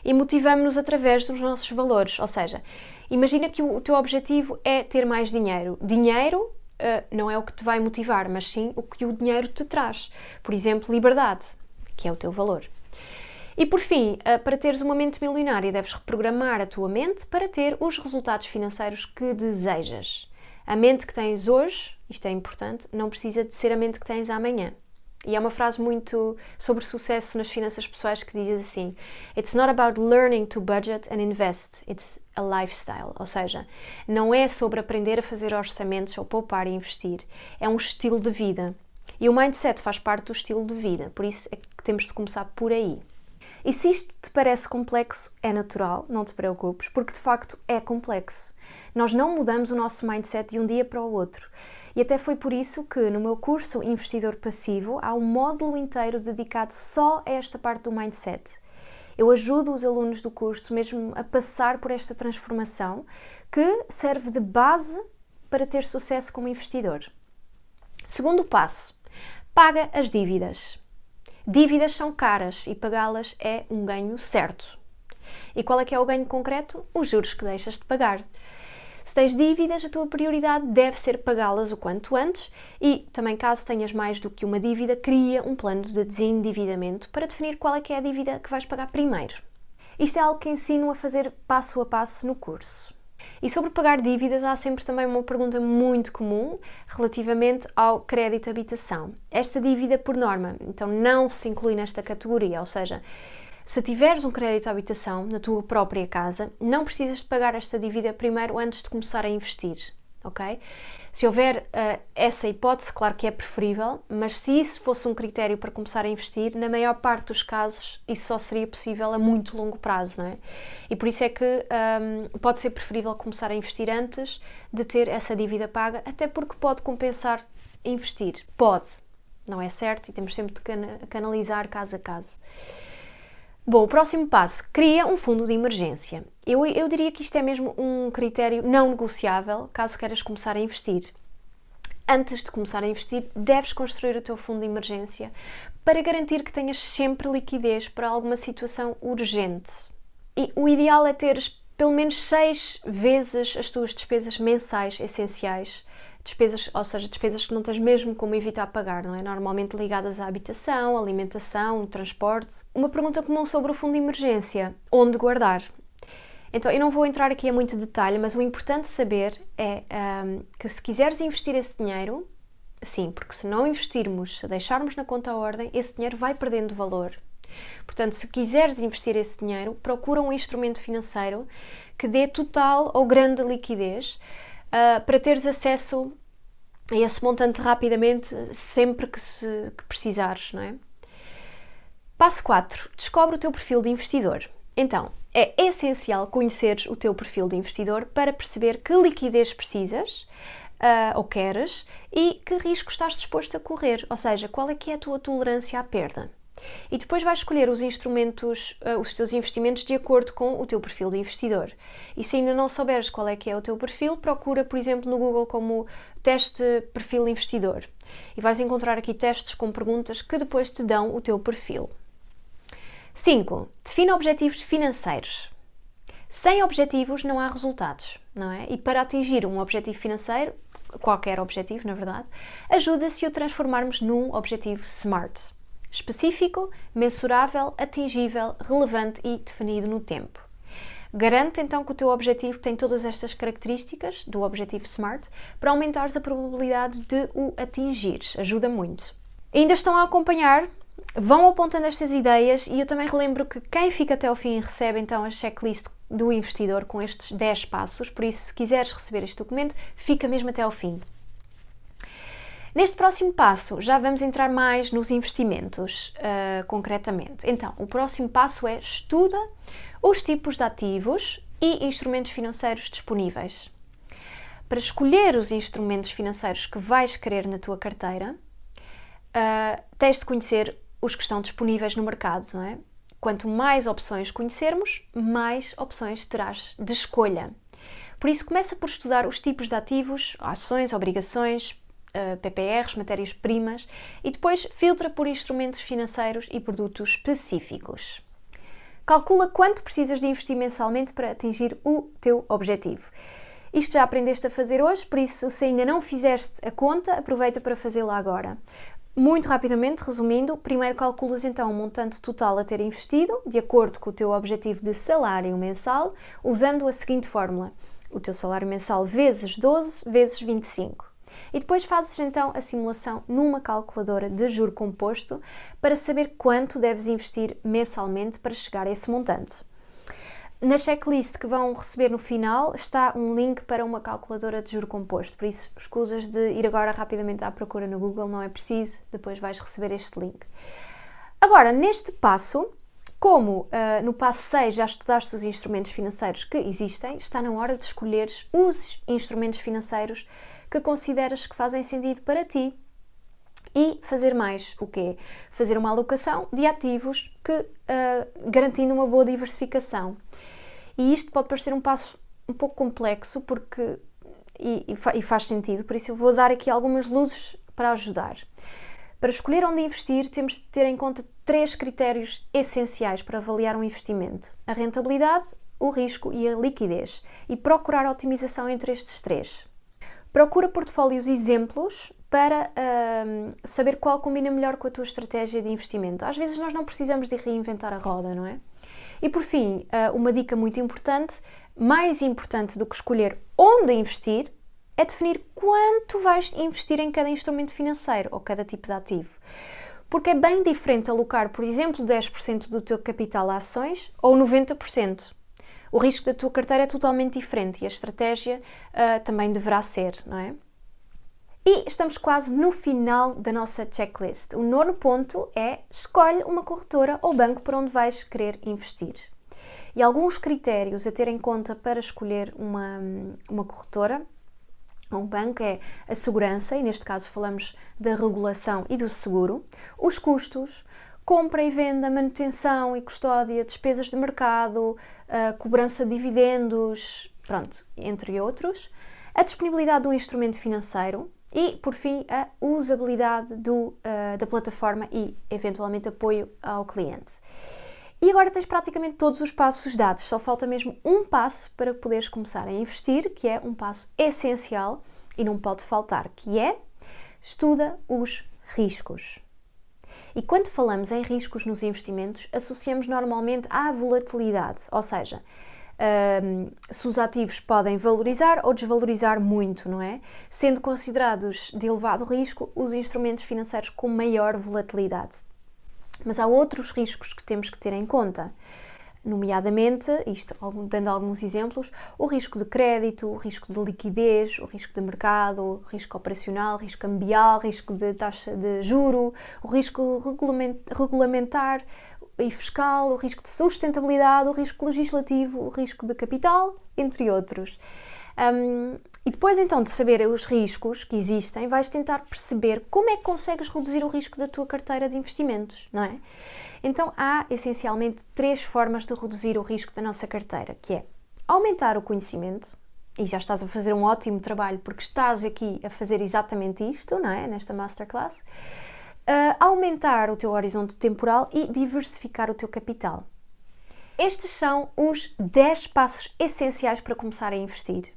E motivamos-nos através dos nossos valores. Ou seja, imagina que o teu objetivo é ter mais dinheiro. Dinheiro não é o que te vai motivar, mas sim o que o dinheiro te traz. Por exemplo, liberdade, que é o teu valor. E por fim, para teres uma mente milionária, deves reprogramar a tua mente para ter os resultados financeiros que desejas. A mente que tens hoje, isto é importante, não precisa de ser a mente que tens amanhã. E é uma frase muito sobre sucesso nas finanças pessoais que diz assim: It's not about learning to budget and invest, it's a lifestyle. Ou seja, não é sobre aprender a fazer orçamentos ou poupar e investir, é um estilo de vida. E o mindset faz parte do estilo de vida, por isso é que temos de começar por aí. E se isto te parece complexo, é natural, não te preocupes, porque de facto é complexo. Nós não mudamos o nosso mindset de um dia para o outro. E até foi por isso que no meu curso Investidor Passivo há um módulo inteiro dedicado só a esta parte do mindset. Eu ajudo os alunos do curso mesmo a passar por esta transformação que serve de base para ter sucesso como investidor. Segundo passo, paga as dívidas. Dívidas são caras e pagá-las é um ganho certo. E qual é que é o ganho concreto? Os juros que deixas de pagar. Se tens dívidas, a tua prioridade deve ser pagá-las o quanto antes e, também caso tenhas mais do que uma dívida, cria um plano de desendividamento para definir qual é que é a dívida que vais pagar primeiro. Isto é algo que ensino a fazer passo a passo no curso. E sobre pagar dívidas, há sempre também uma pergunta muito comum relativamente ao crédito habitação. Esta dívida, por norma, então não se inclui nesta categoria, ou seja, se tiveres um crédito à habitação na tua própria casa, não precisas de pagar esta dívida primeiro antes de começar a investir, ok? Se houver essa hipótese, claro que é preferível, mas se isso fosse um critério para começar a investir, na maior parte dos casos isso só seria possível a muito longo prazo, não é? E por isso é que pode ser preferível começar a investir antes de ter essa dívida paga, até porque pode compensar investir. Pode, não é certo e temos sempre de canalizar caso a caso. Bom, o próximo passo, cria um fundo de emergência. Eu diria que isto é mesmo um critério não negociável caso queiras começar a investir. Antes de começar a investir, deves construir o teu fundo de emergência para garantir que tenhas sempre liquidez para alguma situação urgente. E o ideal é teres pelo menos 6 vezes as tuas despesas mensais essenciais, despesas, ou seja, despesas que não tens mesmo como evitar pagar, não é? Normalmente ligadas à habitação, alimentação, transporte. Uma pergunta comum sobre o fundo de emergência: onde guardar? Então, eu não vou entrar aqui a muito detalhe, mas o importante saber é que se quiseres investir esse dinheiro, sim, porque se não investirmos, se deixarmos na conta à ordem, esse dinheiro vai perdendo valor. Portanto, se quiseres investir esse dinheiro, procura um instrumento financeiro que dê total ou grande liquidez para teres acesso a esse montante rapidamente, sempre que precisares, não é? Passo 4. Descobre o teu perfil de investidor. Então, é essencial conheceres o teu perfil de investidor para perceber que liquidez precisas ou queres e que risco estás disposto a correr, ou seja, qual é que é a tua tolerância à perda. E depois vais escolher os instrumentos, os teus investimentos de acordo com o teu perfil de investidor. E se ainda não souberes qual é que é o teu perfil, procura, por exemplo, no Google como teste perfil investidor. E vais encontrar aqui testes com perguntas que depois te dão o teu perfil. 5. Defina objetivos financeiros. Sem objetivos não há resultados, não é? E para atingir um objetivo financeiro, qualquer objetivo, na verdade, ajuda-se a o transformarmos num objetivo SMART. Específico, mensurável, atingível, relevante e definido no tempo. Garante então que o teu objetivo tem todas estas características do objetivo SMART para aumentares a probabilidade de o atingires. Ajuda muito. Ainda estão a acompanhar? Vão apontando estas ideias e eu também relembro que quem fica até ao fim recebe então a checklist do investidor com estes 10 passos, por isso se quiseres receber este documento, fica mesmo até ao fim. Neste próximo passo já vamos entrar mais nos investimentos, concretamente. Então, o próximo passo é estuda os tipos de ativos e instrumentos financeiros disponíveis. Para escolher os instrumentos financeiros que vais querer na tua carteira, tens de conhecer os que estão disponíveis no mercado, não é? Quanto mais opções conhecermos, mais opções terás de escolha. Por isso, começa por estudar os tipos de ativos, ações, obrigações, PPRs, matérias-primas e depois filtra por instrumentos financeiros e produtos específicos. Calcula quanto precisas de investir mensalmente para atingir o teu objetivo. Isto já aprendeste a fazer hoje, por isso se ainda não fizeste a conta, aproveita para fazê-la agora. Muito rapidamente, resumindo, primeiro calculas então o montante total a ter investido, de acordo com o teu objetivo de salário mensal, usando a seguinte fórmula: o teu salário mensal vezes 12 vezes 25. E depois fazes então a simulação numa calculadora de juro composto para saber quanto deves investir mensalmente para chegar a esse montante. Na checklist que vão receber no final está um link para uma calculadora de juro composto, por isso escusas de ir agora rapidamente à procura no Google, não é preciso, depois vais receber este link. Agora, neste passo, como no passo 6 já estudaste os instrumentos financeiros que existem, está na hora de escolheres os instrumentos financeiros que consideras que fazem sentido para ti e fazer mais o quê? Fazer uma alocação de ativos que garantindo uma boa diversificação. E isto pode parecer um passo um pouco complexo e faz sentido, por isso eu vou dar aqui algumas luzes para ajudar. Para escolher onde investir, temos de ter em conta 3 critérios essenciais para avaliar um investimento: a rentabilidade, o risco e a liquidez, e procurar otimização entre estes 3. Procura portfólios exemplos para saber qual combina melhor com a tua estratégia de investimento. Às vezes nós não precisamos de reinventar a roda, não é? E por fim, uma dica muito importante, mais importante do que escolher onde investir, é definir quanto vais investir em cada instrumento financeiro ou cada tipo de ativo. Porque é bem diferente alocar, por exemplo, 10% do teu capital a ações ou 90%. O risco da tua carteira é totalmente diferente e a estratégia também deverá ser, não é? E estamos quase no final da nossa checklist. O 9º ponto é: escolhe uma corretora ou banco para onde vais querer investir. E alguns critérios a ter em conta para escolher uma corretora ou um banco é a segurança, e neste caso falamos da regulação e do seguro, os custos, compra e venda, manutenção e custódia, despesas de mercado, cobrança de dividendos, pronto, entre outros, a disponibilidade do instrumento financeiro e, por fim, a usabilidade da plataforma e, eventualmente, apoio ao cliente. E agora tens praticamente todos os passos dados, só falta mesmo um passo para poderes começar a investir, que é um passo essencial e não pode faltar, que é: estuda os riscos. E quando falamos em riscos nos investimentos, associamos normalmente à volatilidade, ou seja, se os ativos podem valorizar ou desvalorizar muito, não é? Sendo considerados de elevado risco os instrumentos financeiros com maior volatilidade. Mas há outros riscos que temos que ter em conta, nomeadamente, dando alguns exemplos, o risco de crédito, o risco de liquidez, o risco de mercado, o risco operacional, o risco cambial, o risco de taxa de juro, o risco regulamentar e fiscal, o risco de sustentabilidade, o risco legislativo, o risco de capital, entre outros. E depois então de saber os riscos que existem, vais tentar perceber como é que consegues reduzir o risco da tua carteira de investimentos, não é? Então há essencialmente 3 formas de reduzir o risco da nossa carteira, que é aumentar o conhecimento, e já estás a fazer um ótimo trabalho porque estás aqui a fazer exatamente isto, não é? Nesta Masterclass. Aumentar o teu horizonte temporal e diversificar o teu capital. Estes são os 10 passos essenciais para começar a investir.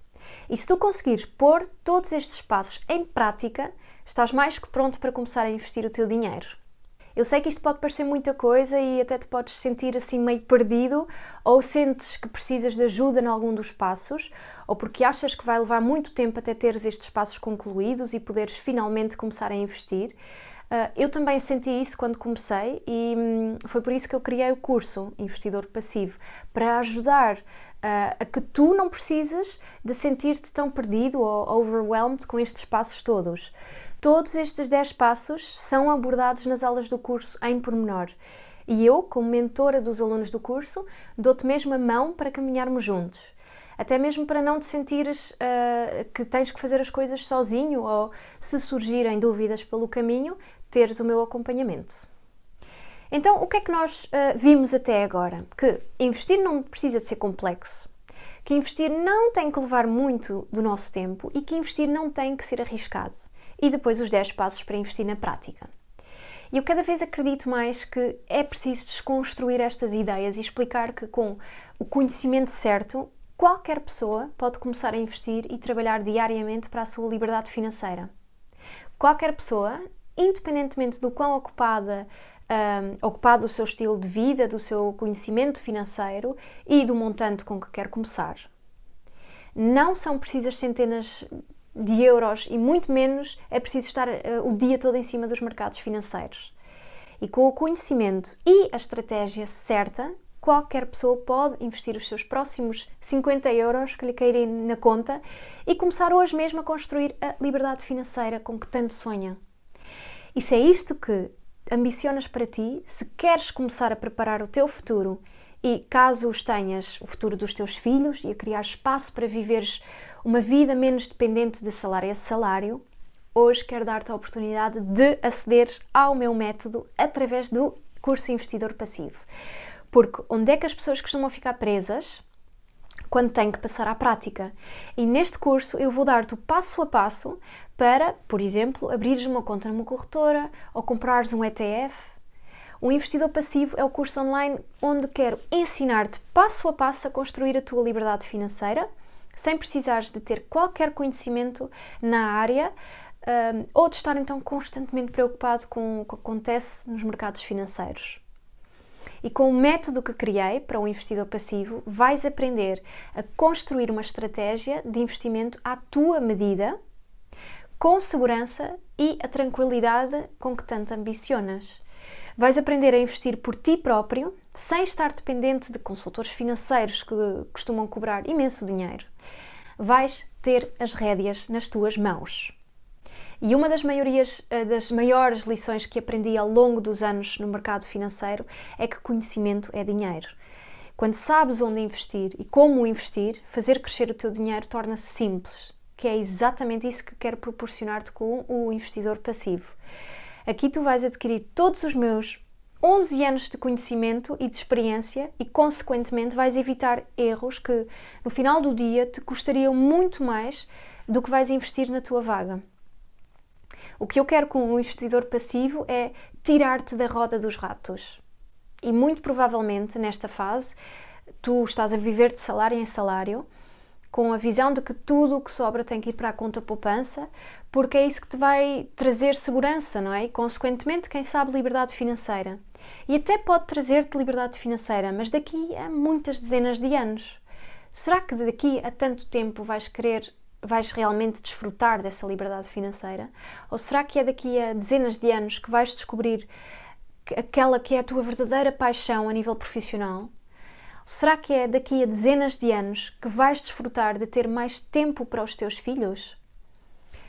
E se tu conseguires pôr todos estes passos em prática, estás mais que pronto para começar a investir o teu dinheiro. Eu sei que isto pode parecer muita coisa e até te podes sentir assim meio perdido, ou sentes que precisas de ajuda em algum dos passos, ou porque achas que vai levar muito tempo até teres estes passos concluídos e poderes finalmente começar a investir. Eu também senti isso quando comecei e foi por isso que eu criei o curso Investidor Passivo, para ajudar a que tu não precisas de sentir-te tão perdido ou overwhelmed com estes passos todos. Todos estes 10 passos são abordados nas aulas do curso em pormenor. E eu, como mentora dos alunos do curso, dou-te mesmo a mão para caminharmos juntos. Até mesmo para não te sentires que tens que fazer as coisas sozinho ou, se surgirem dúvidas pelo caminho, teres o meu acompanhamento. Então, o que é que nós vimos até agora? Que investir não precisa de ser complexo, que investir não tem que levar muito do nosso tempo e que investir não tem que ser arriscado. E depois os 10 passos para investir na prática. E eu cada vez acredito mais que é preciso desconstruir estas ideias e explicar que com o conhecimento certo, qualquer pessoa pode começar a investir e trabalhar diariamente para a sua liberdade financeira. Qualquer pessoa, independentemente do quão ocupado o seu estilo de vida, do seu conhecimento financeiro e do montante com que quer começar. Não são precisas centenas de euros e muito menos é preciso estar o dia todo em cima dos mercados financeiros. E com o conhecimento e a estratégia certa, qualquer pessoa pode investir os seus próximos 50 euros que lhe caírem na conta e começar hoje mesmo a construir a liberdade financeira com que tanto sonha. E se é isto que ambicionas para ti, se queres começar a preparar o teu futuro e, caso os tenhas, o futuro dos teus filhos e a criar espaço para viveres uma vida menos dependente de salário a salário, hoje quero dar-te a oportunidade de acederes ao meu método através do curso Investidor Passivo. Porque onde é que as pessoas costumam ficar presas? Quando têm que passar à prática. E neste curso eu vou dar-te o passo a passo para, por exemplo, abrires uma conta numa corretora ou comprares um ETF. O Investidor Passivo é o curso online onde quero ensinar-te passo a passo a construir a tua liberdade financeira, sem precisares de ter qualquer conhecimento na área ou de estar então constantemente preocupado com o que acontece nos mercados financeiros. E com o método que criei para o Investidor Passivo, vais aprender a construir uma estratégia de investimento à tua medida, com segurança e a tranquilidade com que tanto ambicionas. Vais aprender a investir por ti próprio, sem estar dependente de consultores financeiros que costumam cobrar imenso dinheiro. Vais ter as rédeas nas tuas mãos. E uma das maiores lições que aprendi ao longo dos anos no mercado financeiro é que conhecimento é dinheiro. Quando sabes onde investir e como investir, fazer crescer o teu dinheiro torna-se simples, que é exatamente isso que quero proporcionar-te com o Investidor Passivo. Aqui tu vais adquirir todos os meus 11 anos de conhecimento e de experiência e, consequentemente, vais evitar erros que, no final do dia, te custariam muito mais do que vais investir na tua vaga. O que eu quero com o Investidor Passivo é tirar-te da roda dos ratos. E muito provavelmente, nesta fase, tu estás a viver de salário em salário, com a visão de que tudo o que sobra tem que ir para a conta poupança, porque é isso que te vai trazer segurança, não é? E, consequentemente, quem sabe, liberdade financeira. E até pode trazer-te liberdade financeira, mas daqui a muitas dezenas de anos. Será que daqui a tanto tempo vais realmente desfrutar dessa liberdade financeira? Ou será que é daqui a dezenas de anos que vais descobrir aquela que é a tua verdadeira paixão a nível profissional? Será que é daqui a dezenas de anos que vais desfrutar de ter mais tempo para os teus filhos?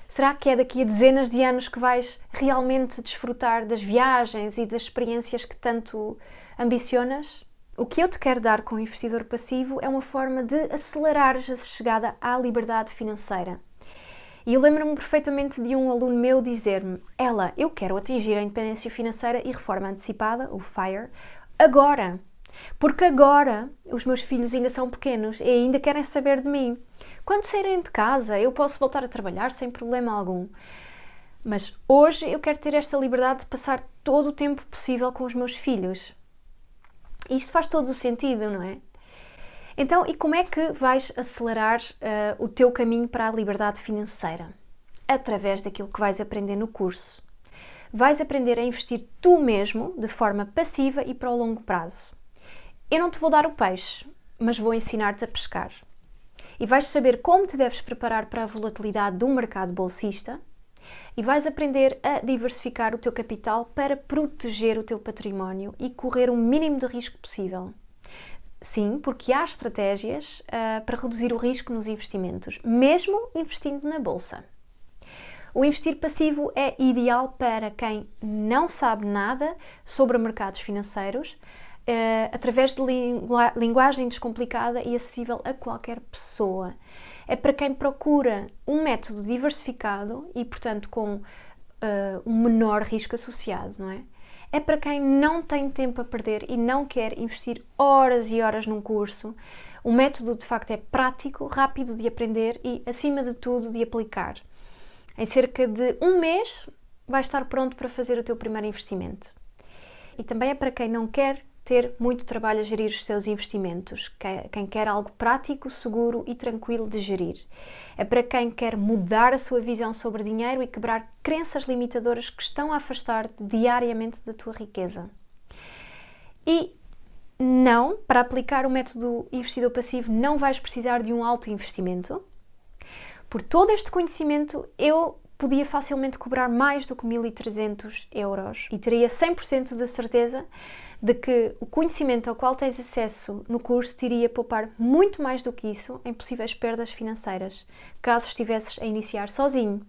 Será que é daqui a dezenas de anos que vais realmente desfrutar das viagens e das experiências que tanto ambicionas? O que eu te quero dar com o investidor passivo é uma forma de acelerares a chegada à liberdade financeira. E eu lembro-me perfeitamente de um aluno meu dizer-me: Ela, eu quero atingir a independência financeira e reforma antecipada, o FIRE, agora. Porque agora os meus filhos ainda são pequenos e ainda querem saber de mim. Quando saírem de casa, eu posso voltar a trabalhar sem problema algum. Mas hoje eu quero ter esta liberdade de passar todo o tempo possível com os meus filhos. Isto faz todo o sentido, não é? Então, e como é que vais acelerar o teu caminho para a liberdade financeira? Através daquilo que vais aprender no curso. Vais aprender a investir tu mesmo, de forma passiva e para o longo prazo. Eu não te vou dar o peixe, mas vou ensinar-te a pescar. E vais saber como te deves preparar para a volatilidade do mercado bolsista e vais aprender a diversificar o teu capital para proteger o teu património e correr o mínimo de risco possível. Sim, porque há estratégias para reduzir o risco nos investimentos, mesmo investindo na bolsa. O investir passivo é ideal para quem não sabe nada sobre mercados financeiros, através de linguagem descomplicada e acessível a qualquer pessoa. É para quem procura um método diversificado e, portanto, com um menor risco associado, não é? É para quem não tem tempo a perder e não quer investir horas e horas num curso. O método, de facto, é prático, rápido de aprender e, acima de tudo, de aplicar. Em cerca de um mês, vais estar pronto para fazer o teu primeiro investimento. E também é para quem não quer ter muito trabalho a gerir os seus investimentos, quem quer algo prático, seguro e tranquilo de gerir. É para quem quer mudar a sua visão sobre dinheiro e quebrar crenças limitadoras que estão a afastar-te diariamente da tua riqueza. E não, para aplicar o método investidor passivo, não vais precisar de um alto investimento. Por todo este conhecimento, eu podia facilmente cobrar mais do que 1.300 euros e teria 100% de certeza de que o conhecimento ao qual tens acesso no curso te iria poupar muito mais do que isso em possíveis perdas financeiras, caso estivesses a iniciar sozinho.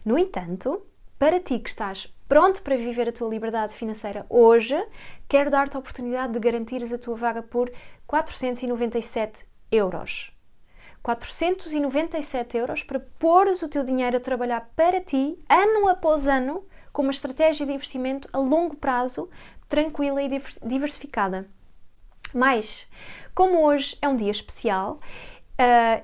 No entanto, para ti que estás pronto para viver a tua liberdade financeira hoje, quero dar-te a oportunidade de garantires a tua vaga por 497 euros. 497 euros para pôres o teu dinheiro a trabalhar para ti, ano após ano, com uma estratégia de investimento a longo prazo, tranquila e diversificada. Mas, como hoje é um dia especial,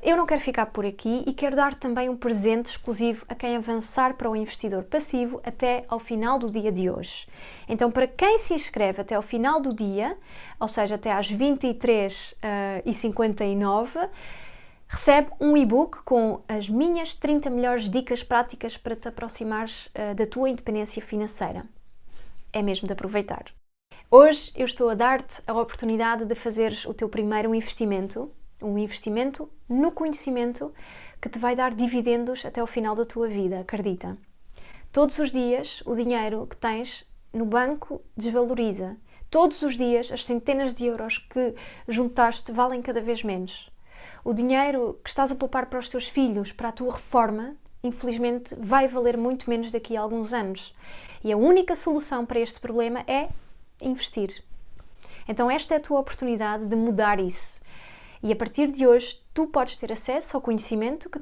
eu não quero ficar por aqui e quero dar também um presente exclusivo a quem avançar para o investidor passivo até ao final do dia de hoje. Então, para quem se inscreve até ao final do dia, ou seja, até às 23h59, recebe um e-book com as minhas 30 melhores dicas práticas para te aproximares da tua independência financeira. É mesmo de aproveitar. Hoje eu estou a dar-te a oportunidade de fazeres o teu primeiro investimento, um investimento no conhecimento que te vai dar dividendos até ao final da tua vida, acredita. Todos os dias o dinheiro que tens no banco desvaloriza. Todos os dias as centenas de euros que juntaste valem cada vez menos. O dinheiro que estás a poupar para os teus filhos, para a tua reforma, infelizmente vai valer muito menos daqui a alguns anos. E a única solução para este problema é investir. Então esta é a tua oportunidade de mudar isso. E a partir de hoje tu podes ter acesso ao conhecimento que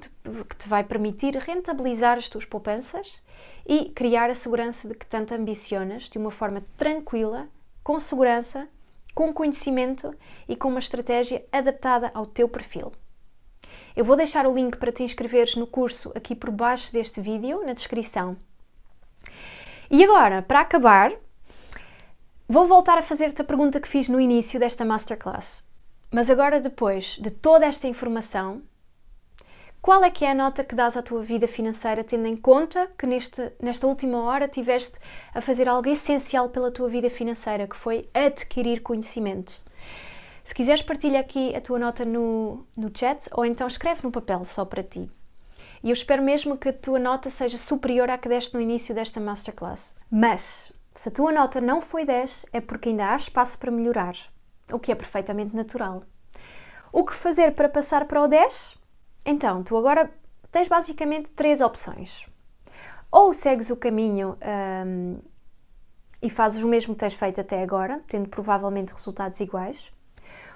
te vai permitir rentabilizar as tuas poupanças e criar a segurança de que tanto ambicionas de uma forma tranquila, com segurança, com conhecimento e com uma estratégia adaptada ao teu perfil. Eu vou deixar o link para te inscreveres no curso aqui por baixo deste vídeo, na descrição. E agora, para acabar, vou voltar a fazer-te a pergunta que fiz no início desta Masterclass. Mas agora, depois de toda esta informação, qual é que é a nota que dás à tua vida financeira, tendo em conta que nesta última hora tiveste a fazer algo essencial pela tua vida financeira, que foi adquirir conhecimento? Se quiseres, partilha aqui a tua nota no chat ou então escreve no papel só para ti. E eu espero mesmo que a tua nota seja superior à que deste no início desta Masterclass. Mas, Se a tua nota não foi 10, é porque ainda há espaço para melhorar, o que é perfeitamente natural. O que fazer para passar para o 10? Então, tu agora tens basicamente 3 opções. Ou segues o caminho e fazes o mesmo que tens feito até agora, tendo provavelmente resultados iguais.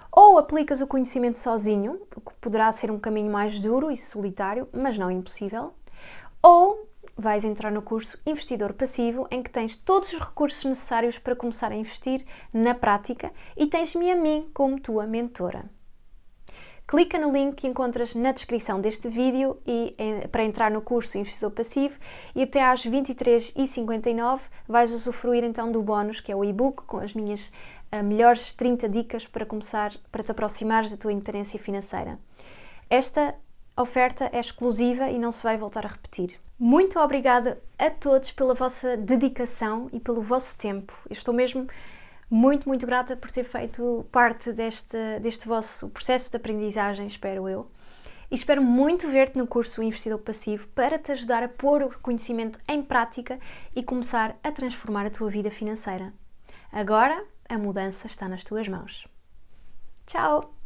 Ou aplicas o conhecimento sozinho, o que poderá ser um caminho mais duro e solitário, mas não impossível. Ou vais entrar no curso Investidor Passivo, em que tens todos os recursos necessários para começar a investir na prática e tens-me a mim como tua mentora. Clica no link que encontras na descrição deste vídeo para entrar no curso Investidor Passivo e até às 23h59 vais usufruir então do bónus, que é o e-book com as minhas melhores 30 dicas para te aproximares da tua independência financeira. Esta oferta é exclusiva e não se vai voltar a repetir. Muito obrigada a todos pela vossa dedicação e pelo vosso tempo. Eu estou mesmo muito grata por ter feito parte deste vosso processo de aprendizagem, espero eu. E espero muito ver-te no curso Investidor Passivo para te ajudar a pôr o conhecimento em prática e começar a transformar a tua vida financeira. Agora, a mudança está nas tuas mãos. Tchau!